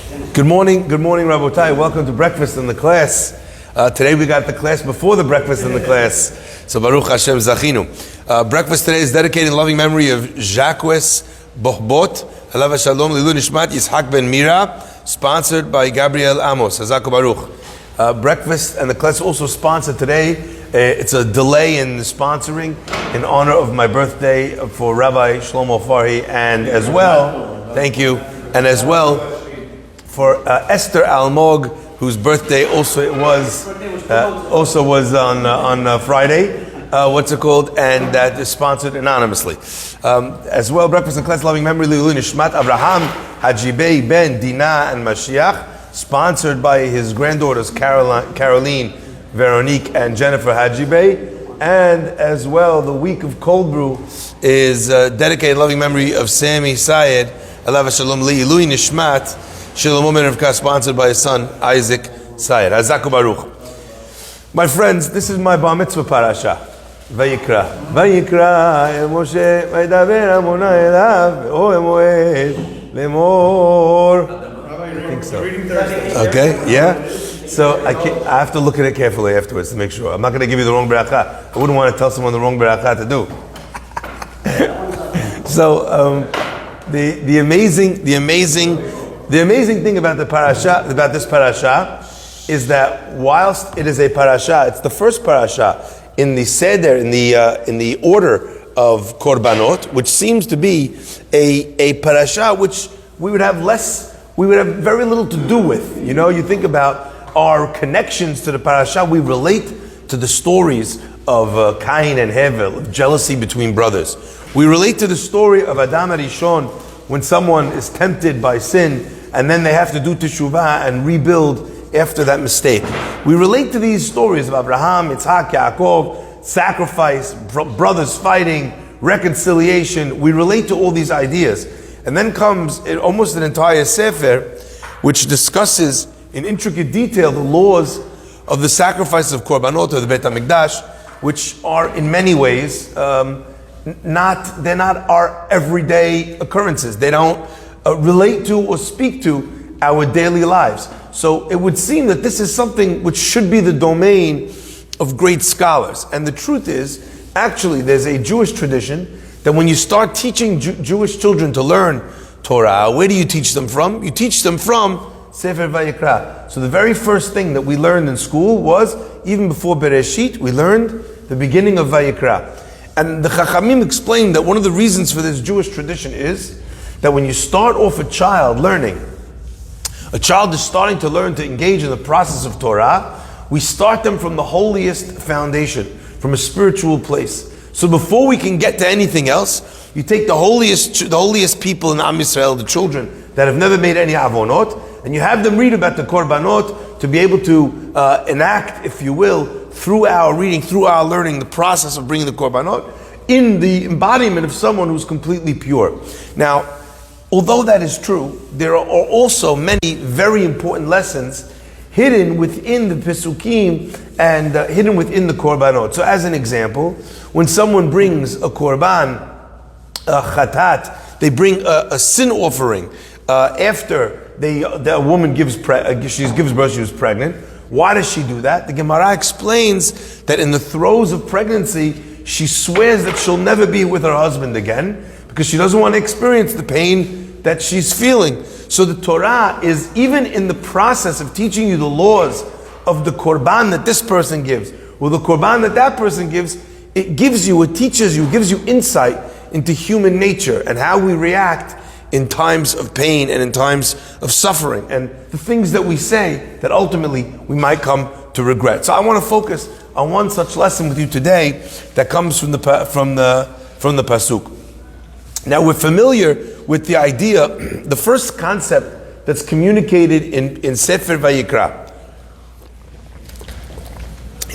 Good morning, Rabotai. Welcome to breakfast in the class. Today we got the class before the breakfast in the class. So Baruch Hashem Zachinu. Breakfast today is dedicated in loving memory of Jacques Bohbot, Alav Shalom Lilu Nishmat Yitzhak Ben Mira, sponsored by Gabriel Amos. Hazaku Baruch. Breakfast and the class also sponsored today. It's a delay in the sponsoring in honor of my birthday for Rabbi Shlomo Farhi, and as well, thank you, and as well for Esther Almog, whose birthday also was on Friday. What's it called? And that is sponsored anonymously. As well, breakfast and class loving memory Lilu Nishmat Abraham Hajibei Ben Dina and Mashiach, sponsored by his granddaughters Caroline, Veronique, and Jennifer Hajibei. And as well, the week of cold brew is dedicated loving memory of Sammy Sayed, Alav Shalom Li Ilui Nishmat Shlomo Ben Rivka, sponsored by his son Isaac Sayed. Hazaku Baruch. My friends, this is my bar mitzvah parasha. Vayikra. Vayikra el Moshe vaydaber Amona elav ve'oel moed lemor. I think so. Okay, yeah. So I have to look at it carefully afterwards to make sure. I'm not going to give you the wrong beracha. I wouldn't want to tell someone the wrong beracha to do. So the amazing thing about this parasha, is that whilst it is a parasha, it's the first parasha in the seder, in the order of korbanot, which seems to be a parasha which we would have very little to do with. You know, you think about our connections to the parasha, we relate to the stories of Cain and Hevel, of jealousy between brothers. We relate to the story of Adam Arishon when someone is tempted by sin and then they have to do teshuvah and rebuild after that mistake. We relate to these stories of Abraham, Yitzhak, Yaakov, sacrifice, brothers fighting, reconciliation. We relate to all these ideas. And then comes almost an entire sefer which discusses in intricate detail the laws of the sacrifice of korbanot or the Beit HaMikdash, which are in many ways they're not our everyday occurrences. They don't relate to or speak to our daily lives. So it would seem that this is something which should be the domain of great scholars. And the truth is, actually, there's a Jewish tradition that when you start teaching Jewish children to learn Torah, where do you teach them from? You teach them from Sefer Vayikra. So the very first thing that we learned in school was, even before Bereshit, we learned the beginning of Vayikra. And the Chachamim explained that one of the reasons for this Jewish tradition is that when you start off a child learning, a child is starting to learn to engage in the process of Torah, we start them from the holiest foundation, from a spiritual place. So before we can get to anything else, you take the holiest people in Am Yisrael, the children that have never made any avonot, and you have them read about the korbanot to be able to enact, if you will, through our reading, through our learning, the process of bringing the korbanot in the embodiment of someone who's completely pure. Now, although that is true, there are also many very important lessons hidden within the Pesukim and hidden within the Korbanot. So as an example, when someone brings a Korban, a Chatat, they bring a sin offering after a woman gives birth, she was pregnant. Why does she do that? The Gemara explains that in the throes of pregnancy, she swears that she'll never be with her husband again, because she doesn't want to experience the pain that she's feeling. So the Torah is, even in the process of teaching you the laws of the korban that this person gives, or the korban that person gives, it teaches you, gives you insight into human nature and how we react in times of pain and in times of suffering, and the things that we say that ultimately we might come to regret. So I want to focus on one such lesson with you today that comes from the pasuk. Now we're familiar with the idea, the first concept that's communicated in Sefer Vayikra.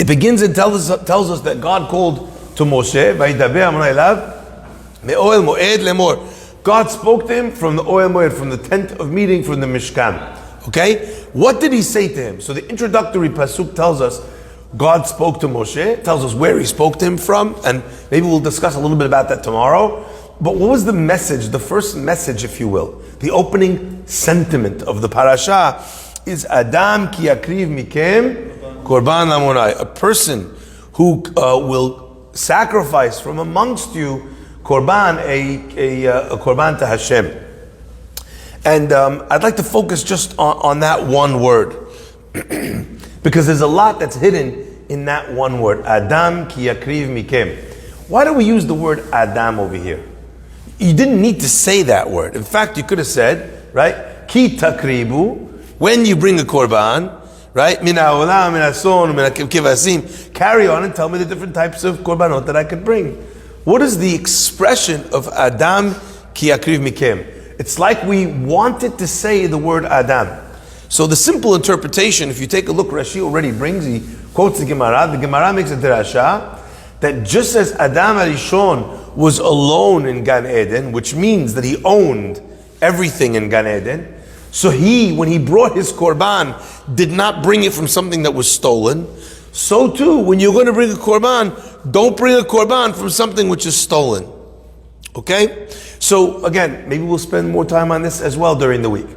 It begins and tells us that God called to Moshe, Vaydaber Amona elav me'oel moed lemor. God spoke to him from the Oel Moed, from the tent of meeting, from the Mishkan. Okay? What did he say to him? So the introductory pasuk tells us God spoke to Moshe, tells us where he spoke to him from, and maybe we'll discuss a little bit about that tomorrow. But what was the message, the first message, if you will, the opening sentiment of the parasha is Adam ki yakriv mikem korban lamonai, a person who will sacrifice from amongst you korban, a korban to Hashem. And I'd like to focus just on that one word because there's a lot that's hidden in that one word, Adam ki yakriv mikem. Why do we use the word Adam over here? You didn't need to say that word. In fact, you could have said, right, ki takribu, when you bring a korban, right, min ha'olam, min ha'son, min ha'kivasim, carry on and tell me the different types of korbanot that I could bring. What is the expression of Adam ki yakriv mikem? It's like we wanted to say the word Adam. So the simple interpretation, if you take a look, Rashi already brings, he quotes the Gemara makes a derasha, that just as Adam Arishon was alone in Gan Eden, which means that he owned everything in Gan Eden, so he, when he brought his korban, did not bring it from something that was stolen. So too, when you're going to bring a korban, don't bring a korban from something which is stolen. Okay? So again, maybe we'll spend more time on this as well during the week.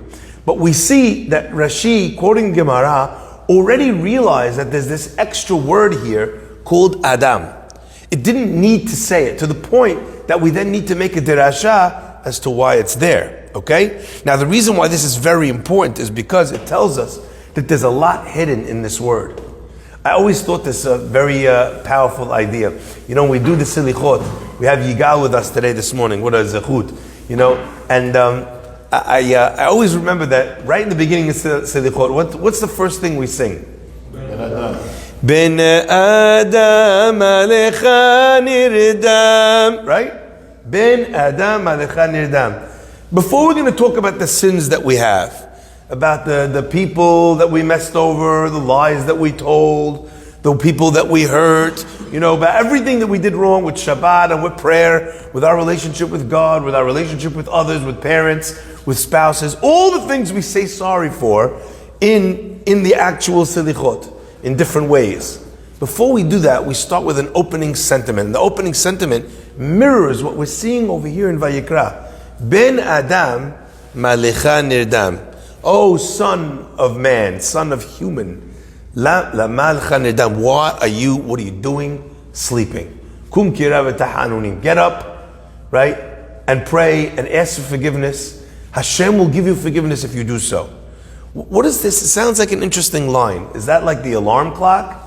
But we see that Rashi, quoting Gemara, already realized that there's this extra word here called Adam. It didn't need to say it, to the point that we then need to make a derasha as to why it's there. Okay? Now the reason why this is very important is because it tells us that there's a lot hidden in this word. I always thought this a very powerful idea. You know, when we do the silichot, we have Yigal with us today this morning. What a zechut. You know, and I always remember that right in the beginning of silichot, what's the first thing we sing? Ben Adam alecha nirdam. Right? Ben Adam alecha nirdam. Before we're going to talk about the sins that we have, about the people that we messed over, the lies that we told, the people that we hurt, you know, about everything that we did wrong with Shabbat and with prayer, with our relationship with God, with our relationship with others, with parents, with spouses, all the things we say sorry for in the actual silichot, in different ways. Before we do that, we start with an opening sentiment. And the opening sentiment mirrors what we're seeing over here in Vayikra. Ben Adam malecha nirdam. Oh, son of man, son of human. La malcha nirdam. What are you doing sleeping? Kum kira v'tahanunim. Get up, right? And pray and ask for forgiveness. Hashem will give you forgiveness if you do so. What is this? It sounds like an interesting line. Is that like the alarm clock?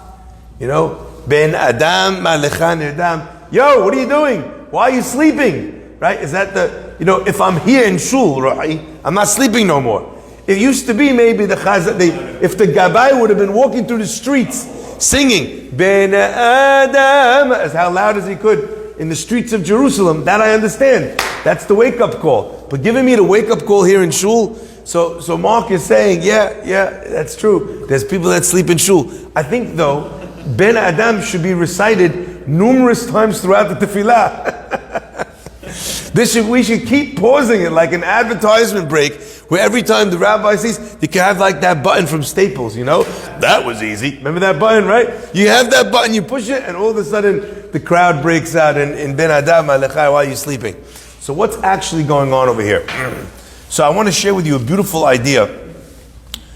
You know, Ben Adam malecha nirdam. Yo, what are you doing? Why are you sleeping? Right? Is that if I'm here in shul, right, I'm not sleeping no more. It used to be maybe if the Gabbai would have been walking through the streets singing Ben Adam as how loud as he could in the streets of Jerusalem, that I understand. That's the wake-up call. But giving me the wake-up call here in shul, so Mark is saying, yeah, that's true. There's people that sleep in shul. I think though, Ben Adam should be recited numerous times throughout the tefillah. We should keep pausing it like an advertisement break, where every time the rabbi says, you can have like that button from Staples, you know? That was easy. Remember that button, right? You have that button, you push it, and all of a sudden the crowd breaks out in Ben Adam Alechai while you're sleeping. So what's actually going on over here? So I want to share with you a beautiful idea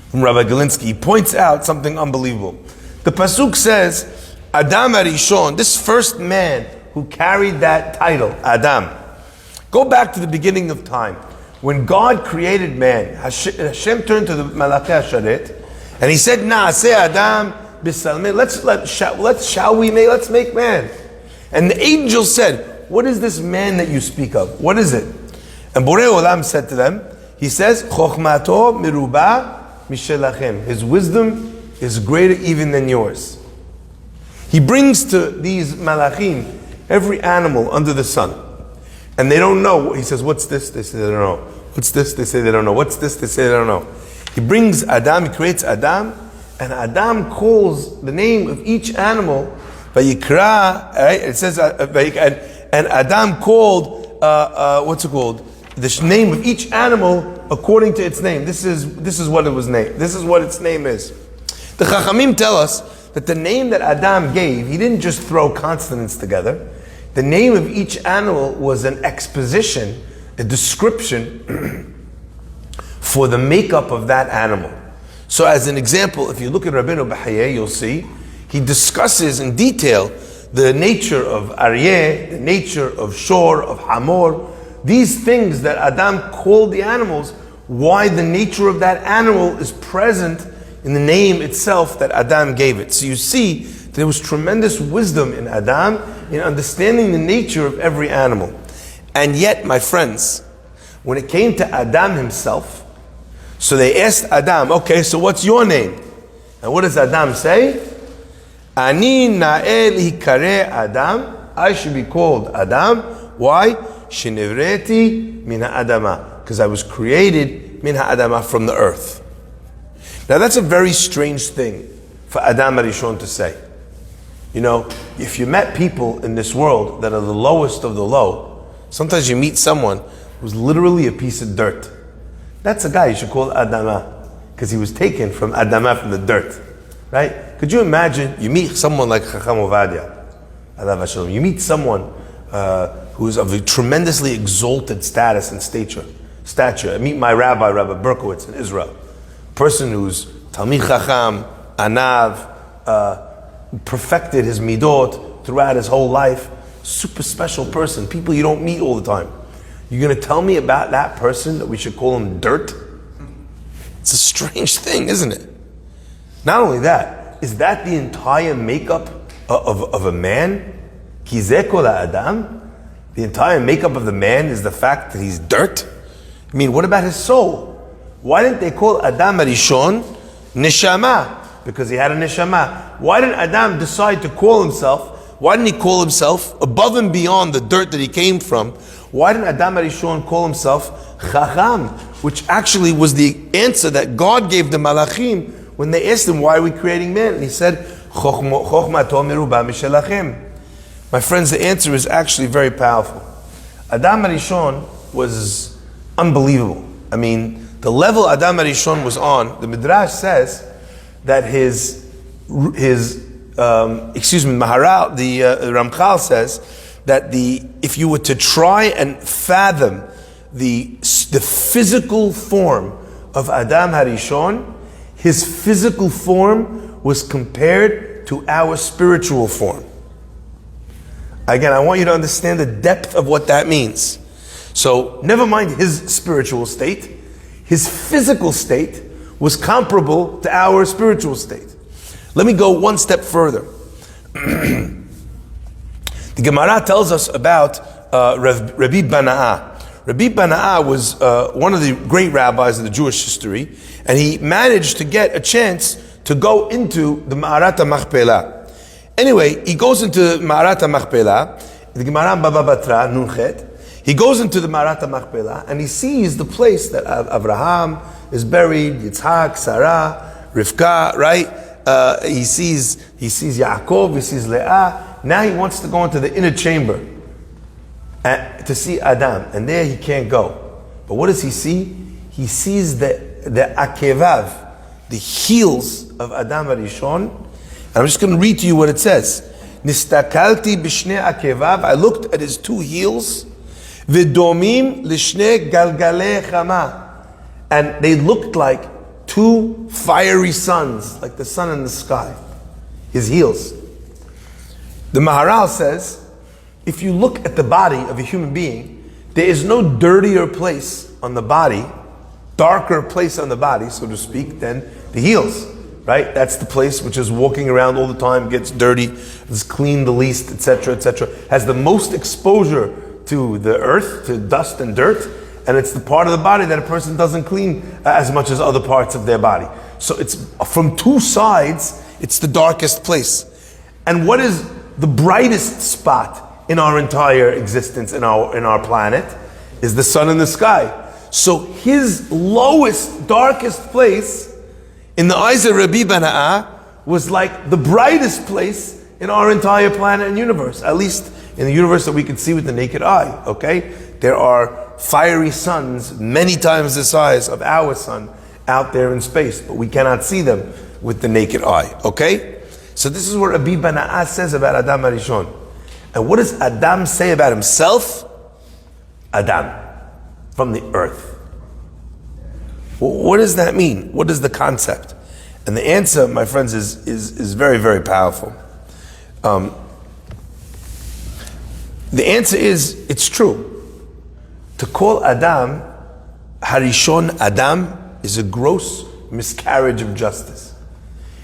from Rabbi Galinsky. He points out something unbelievable. The pasuk says, Adam Arishon, this first man who carried that title, Adam. Go back to the beginning of time. When God created man, Hashem turned to the Malachei Hasharet, and he said, Na'aseh Adam b'salmei, let's make man. And the angel said, what is this man that you speak of? What is it? And Borei Olam said to them, he says, Chochmato miruba mishelachem. His wisdom is greater even than yours. He brings to these malachim every animal under the sun. And they don't know. He says, what's this? They say they don't know. What's this? They say they don't know. What's this? They say they don't know. He brings Adam, he creates Adam, and Adam calls the name of each animal, Vayikra, right? It says, and Adam called, what's it called? The name of each animal according to its name. This is what it was named. This is what its name is. The Chachamim tell us that the name that Adam gave, he didn't just throw consonants together. the name of each animal was an exposition, a description for the makeup of that animal. So as an example, if you look at Rabbeinu B'Hayeh, you'll see he discusses in detail the nature of Aryeh, the nature of Shor, of Hamor, these things that Adam called the animals, why the nature of that animal is present in the name itself that Adam gave it. So you see, there was tremendous wisdom in Adam in understanding the nature of every animal. And yet, my friends, when it came to Adam himself, so they asked Adam, okay, so what's your name? And what does Adam say? Ani na'el hikare Adam. I should be called Adam. Why? Shenivreti min ha'adama. Because I was created min ha'adama, from the earth. Now that's a very strange thing for Adam Arishon to say. You know, if you met people in this world that are the lowest of the low, sometimes you meet someone who's literally a piece of dirt. That's a guy you should call Adama, because he was taken from Adama, from the dirt. Right? Could you imagine, you meet someone like Chacham Ovadia, Alav Shalom. You meet someone who's of a tremendously exalted status and stature. I meet my Rabbi Berkowitz in Israel. Person who's Talmid Chacham, Anav, perfected his midot throughout his whole life. Super special person. People you don't meet all the time. You're going to tell me about that person that we should call him dirt? It's a strange thing, isn't it? Not only that, is that the entire makeup of a man? Kizeh kol ha'adam? The entire makeup of the man is the fact that he's dirt? I mean, what about his soul? Why didn't they call Adam Arishon Neshama? Because he had a Neshama. Why didn't Adam decide to call himself? Why didn't he call himself above and beyond the dirt that he came from? Why didn't Adam Arishon call himself Chacham? Which actually was the answer that God gave the Malachim when they asked him, why are we creating man? And he said, Chochmato meruba mishelachem. My friends, the answer is actually very powerful. Adam Arishon was unbelievable. I mean, the level Adam Arishon was on, the Midrash says that Maharal, the Ramchal says that if you were to try and fathom the physical form of Adam Harishon, his physical form was compared to our spiritual form. Again, I want you to understand the depth of what that means. So, never mind his spiritual state, his physical state was comparable to our spiritual state. Let me go one step further. The Gemara tells us about Rabbi Bana'ah. Rabbi Bana'ah was one of the great rabbis of the Jewish history, and he managed to get a chance to go into the Ma'arat HaMachpelah. Anyway, he goes into Ma'arat HaMachpelah, the Gemara Baba Batra, Nunchet. He goes into the Ma'arat HaMachpelah, and he sees the place that Abraham is buried, Yitzhak, Sarah, Rivka, right? He sees Yaakov, he sees Leah. Now he wants to go into the inner chamber to see Adam, and there he can't go. But what does he see? He sees the akevav, the heels of Adam Arishon. And I'm just going to read to you what it says. Nistakalti b'shnei akevav. I looked at his two heels. V'domim l'shnei galgalei chama. And they looked like two fiery suns, like the sun in the sky. His heels. The Maharal says, if you look at the body of a human being, there is no dirtier place on the body, darker place on the body, so to speak, than the heels, right? That's the place which is walking around all the time, gets dirty, is cleaned the least, etc., has the most exposure to the earth, to dust and dirt, and it's the part of the body that a person doesn't clean as much as other parts of their body. So it's from two sides, it's the darkest place. And what is the brightest spot in our entire existence, in our planet, is the sun in the sky. So his lowest, darkest place in the eyes of Rabbi Bana'ah was like the brightest place in our entire planet and universe, at least in the universe that we can see with the naked eye, okay? There are fiery suns many times the size of our sun out there in space, but we cannot see them with the naked eye, okay? So this is what Rabbi Bana'ah says about Adam Arishon. And what does Adam say about himself? Adam, from the earth. What does that mean? What is the concept? And the answer, my friends, is very, very powerful. The answer is, it's true. To call Adam Harishon Adam is a gross miscarriage of justice.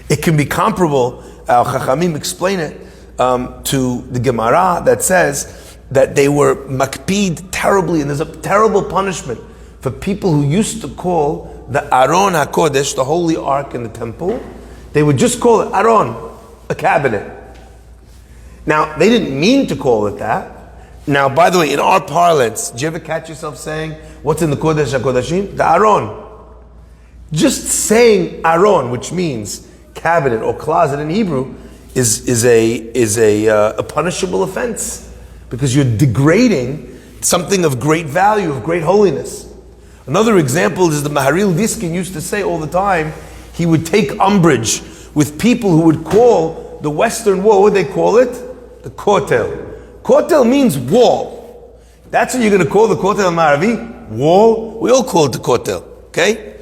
It can be comparable, Chachamim explain it, to the Gemara that says that they were makpid terribly, and there's a terrible punishment for people who used to call the Aron HaKodesh, the holy ark in the temple, they would just call it Aron, a cabinet. Now, they didn't mean to call it that. Now, by the way, in our parlance, do you ever catch yourself saying, what's in the Kodesh HaKodashim? The Aron. Just saying Aron, which means cabinet or closet in Hebrew, is a punishable offense, because you're degrading something of great value, of great holiness. Another example is the Maharil Diskin used to say all the time, he would take umbrage with people who would call the Western wall, what would they call it? The Kotel. Kotel means wall. That's what you're going to call the Kotel Maravi? Wall? We all call it the Kotel, okay?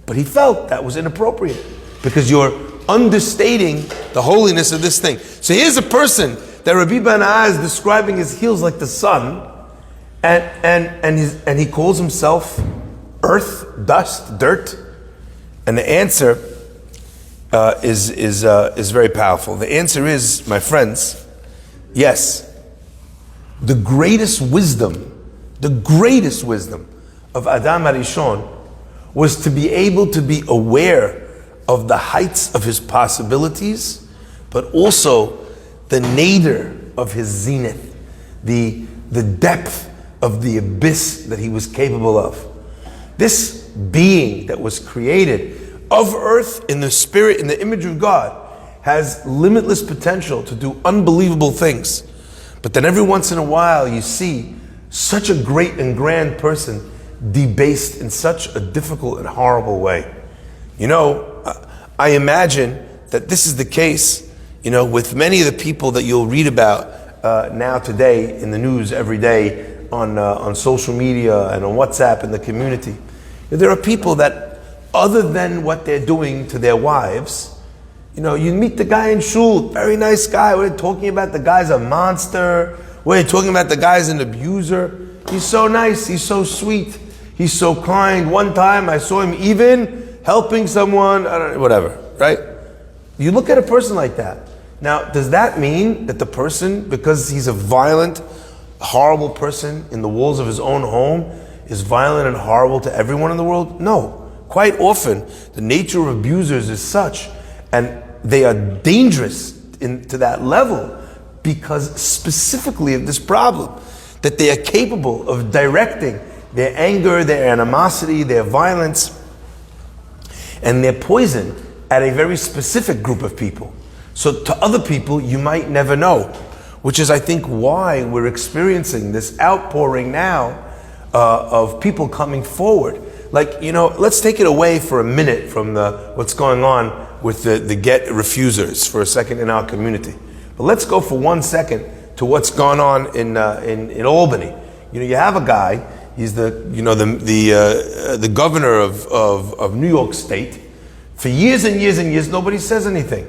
But he felt that was inappropriate, because you're understating the holiness of this thing. So here's a person that Rabbi Bana is describing his heels like the sun, and he calls himself earth, dust, dirt. And the answer is very powerful. The answer is, my friends, yes. The greatest wisdom of Adam Harishon was to be able to be aware of the heights of his possibilities, but also the nadir of his zenith, the depth of the abyss that he was capable of. This being that was created of earth in the spirit, in the image of God, has limitless potential to do unbelievable things. But then every once in a while you see such a great and grand person debased in such a difficult and horrible way. You know, I imagine that this is the case, you know, with many of the people that you'll read about now today in the news every day on social media and on WhatsApp in the community. There are people that, other than what they're doing to their wives, you know, you meet the guy in shul, very nice guy. We're talking about the guy's a monster. We're talking about the guy's an abuser. He's so nice. He's so sweet. He's so kind. One time I saw him even helping someone, I don't know, whatever, right? You look at a person like that. Now, does that mean that the person, because he's a violent, horrible person in the walls of his own home, is violent and horrible to everyone in the world? No. Quite often, the nature of abusers is such, and they are dangerous to that level because specifically of this problem, that they are capable of directing their anger, their animosity, their violence, and their poison at a very specific group of people. So to other people, you might never know, which is, I think, why we're experiencing this outpouring now of people coming forward. Like, you know, let's take it away for a minute from what's going on with the get refusers for a second in our community. But let's go for 1 second to what's gone on in Albany. You know, you have a guy, he's the governor of New York State. For years and years and years, nobody says anything.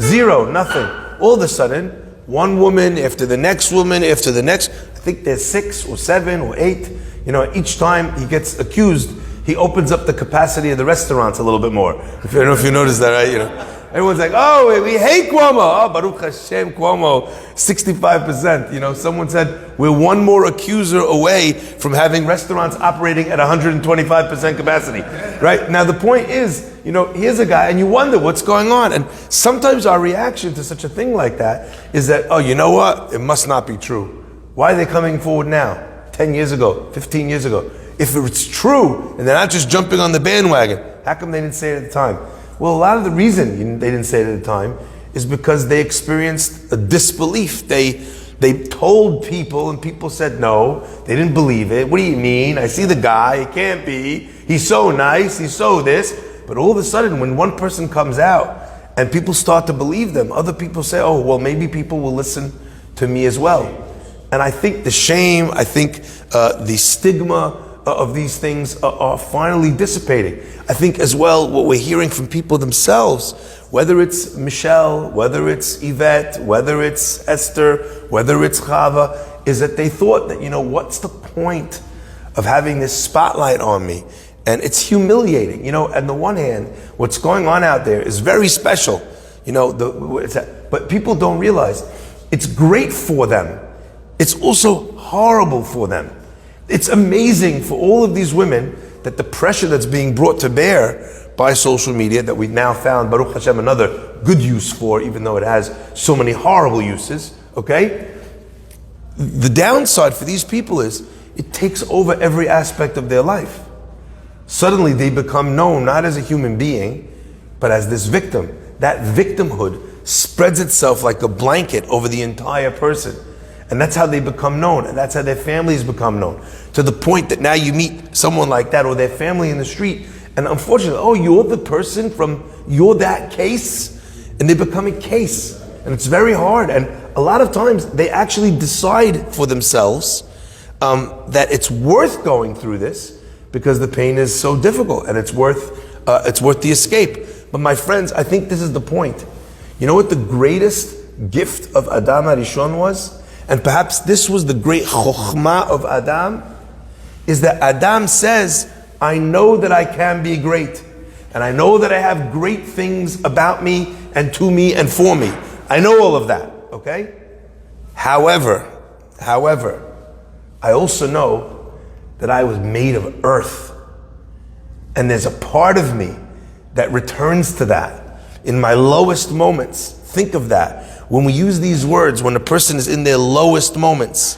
Zero, nothing. All of a sudden, one woman after the next woman after the next, I think there's 6 or 7 or 8. You know, each time he gets accused, he opens up the capacity of the restaurants a little bit more. I don't know if you noticed that, right? You know, everyone's like, oh, we hate Cuomo. Oh, Baruch Hashem, Cuomo, 65%. You know, someone said, we're one more accuser away from having restaurants operating at 125% capacity. Right? Now, the point is, you know, here's a guy, and you wonder what's going on. And sometimes our reaction to such a thing like that is that, oh, you know what? It must not be true. Why are they coming forward now? 10 years ago, 15 years ago. If it's true, and they're not just jumping on the bandwagon, how come they didn't say it at the time? Well, a lot of the reason they didn't say it at the time is because they experienced a disbelief. They told people, and people said no. They didn't believe it. What do you mean? I see the guy. It can't be. He's so nice. He's so this. But all of a sudden, when one person comes out and people start to believe them, other people say, oh, well, maybe people will listen to me as well. And I think the shame, I think the stigma of these things are finally dissipating. I think as well what we're hearing from people themselves, whether it's Michelle, whether it's Yvette, whether it's Esther, whether it's Chava, is that they thought that, what's the point of having this spotlight on me? And it's humiliating. On the one hand, what's going on out there is very special. But people don't realize it's great for them. It's also horrible for them. It's amazing for all of these women that the pressure that's being brought to bear by social media, that we've now found, Baruch Hashem, another good use for, even though it has so many horrible uses, okay? The downside for these people is it takes over every aspect of their life. Suddenly they become known not as a human being, but as this victim. That victimhood spreads itself like a blanket over the entire person. And that's how they become known, and that's how their families become known. To the point that now you meet someone like that or their family in the street, and unfortunately, you're the person you're that case, and they become a case. And it's very hard. And a lot of times they actually decide for themselves that it's worth going through this because the pain is so difficult, and it's worth the escape. But my friends, I think this is the point. You know what the greatest gift of Adam HaRishon was? And perhaps this was the great chokhmah of Adam, is that Adam says, I know that I can be great. And I know that I have great things about me and to me and for me. I know all of that, okay? However, I also know that I was made of earth. And there's a part of me that returns to that in my lowest moments. Think of that. When we use these words, when a person is in their lowest moments,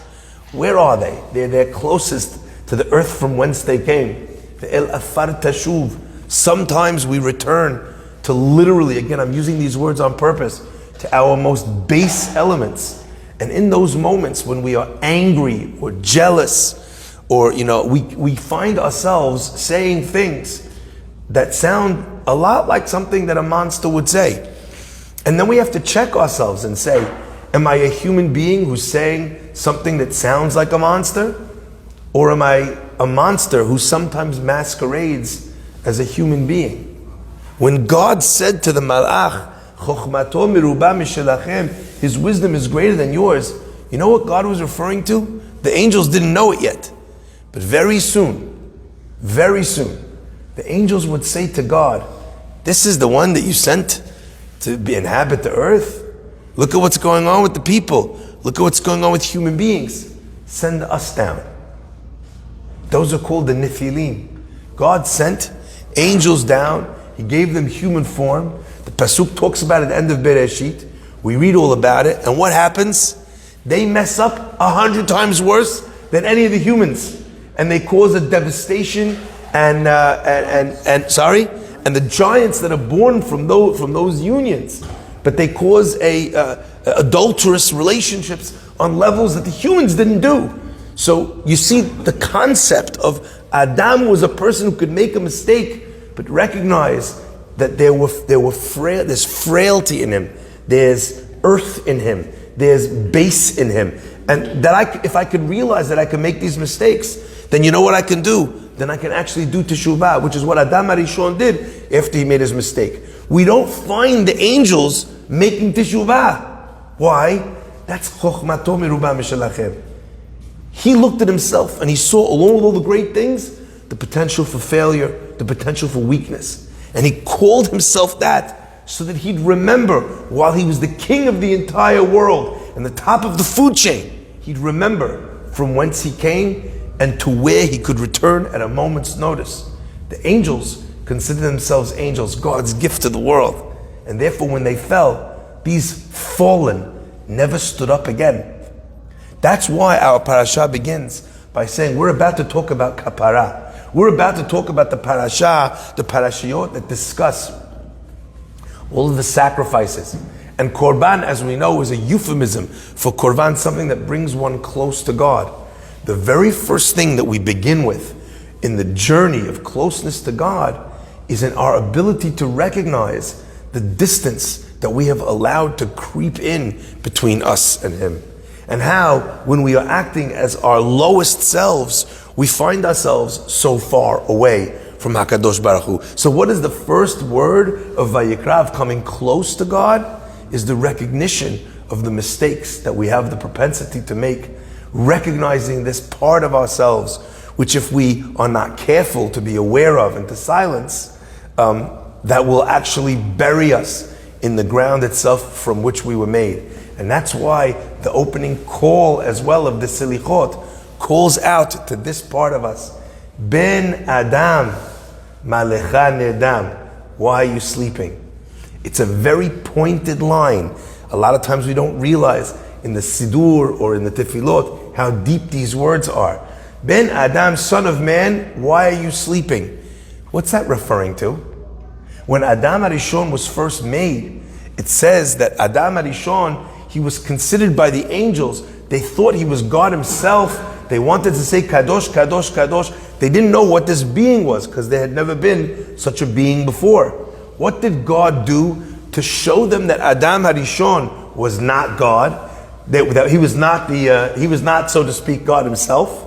where are they? They're closest to the earth from whence they came. El afar tashuv. Sometimes we return to literally, again, I'm using these words on purpose, to our most base elements. And in those moments when we are angry or jealous, or we find ourselves saying things that sound a lot like something that a monster would say. And then we have to check ourselves and say, am I a human being who's saying something that sounds like a monster? Or am I a monster who sometimes masquerades as a human being? When God said to the Malach, Chokhmato miruba mishelachem, his wisdom is greater than yours, you know what God was referring to? The angels didn't know it yet. But very soon, the angels would say to God, this is the one that you sent to inhabit the earth. Look at what's going on with the people. Look at what's going on with human beings. Send us down. Those are called the Nephilim. God sent angels down. He gave them human form. The Pasuk talks about it at the end of Bereshit. We read all about it. And what happens? They mess up 100 times worse than any of the humans. And they cause a devastation and the giants that are born from those unions, but they cause adulterous relationships on levels that the humans didn't do. So you see, the concept of Adam was a person who could make a mistake, but recognize that there's frailty in him, there's earth in him, there's base in him, and that if I could realize that I can make these mistakes, then you know what I can do? Then I can actually do teshuvah, which is what Adam HaRishon did after he made his mistake. We don't find the angels making teshuvah. Why? That's chokhmato miruba mishelachem. He looked at himself and he saw, along with all the great things, the potential for failure, the potential for weakness. And he called himself that so that he'd remember, while he was the king of the entire world and the top of the food chain, he'd remember from whence he came and to where he could return at a moment's notice. The angels consider themselves angels, God's gift to the world. And therefore when they fell, these fallen never stood up again. That's why our parasha begins by saying we're about to talk about kapara. We're about to talk about the parashiyot that discuss all of the sacrifices. And korban, as we know, is a euphemism for korban, something that brings one close to God. The very first thing that we begin with in the journey of closeness to God is in our ability to recognize the distance that we have allowed to creep in between us and Him. and how when we are acting as our lowest selves, we find ourselves so far away from HaKadosh Baruch Hu. So what is the first word of Vayikra, of coming close to God? Is the recognition of the mistakes that we have the propensity to make, recognizing this part of ourselves, which if we are not careful to be aware of and to silence, that will actually bury us in the ground itself from which we were made. And that's why the opening call as well of the Selichot calls out to this part of us. Ben Adam, Malecha Nedam. Why are you sleeping? It's a very pointed line. A lot of times we don't realize in the Siddur or in the Tefillot how deep these words are. Ben Adam, son of man, why are you sleeping? What's that referring to? When Adam HaRishon was first made, it says that Adam HaRishon, he was considered by the angels. They thought he was God himself. They wanted to say Kadosh, Kadosh, Kadosh. They didn't know what this being was because there had never been such a being before. What did God do to show them that Adam HaRishon was not God? That he was not, so to speak, God himself.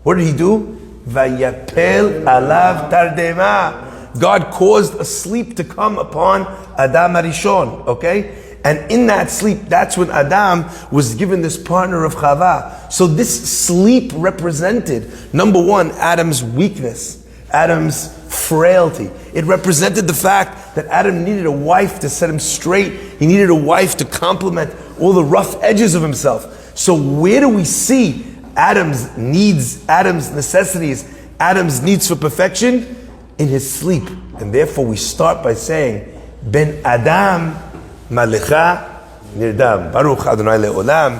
What did he do? Vayapel alav tardema. God caused a sleep to come upon Adam HaRishon, okay? And in that sleep, that's when Adam was given this partner of Chava. So this sleep represented, number one, Adam's weakness, Adam's frailty. It represented the fact that Adam needed a wife to set him straight. He needed a wife to complement all the rough edges of himself. So where do we see Adam's needs, Adam's necessities, Adam's needs for perfection? In his sleep. And therefore we start by saying, Ben Adam Malecha Nirdam. Baruch Adonai Le'olam.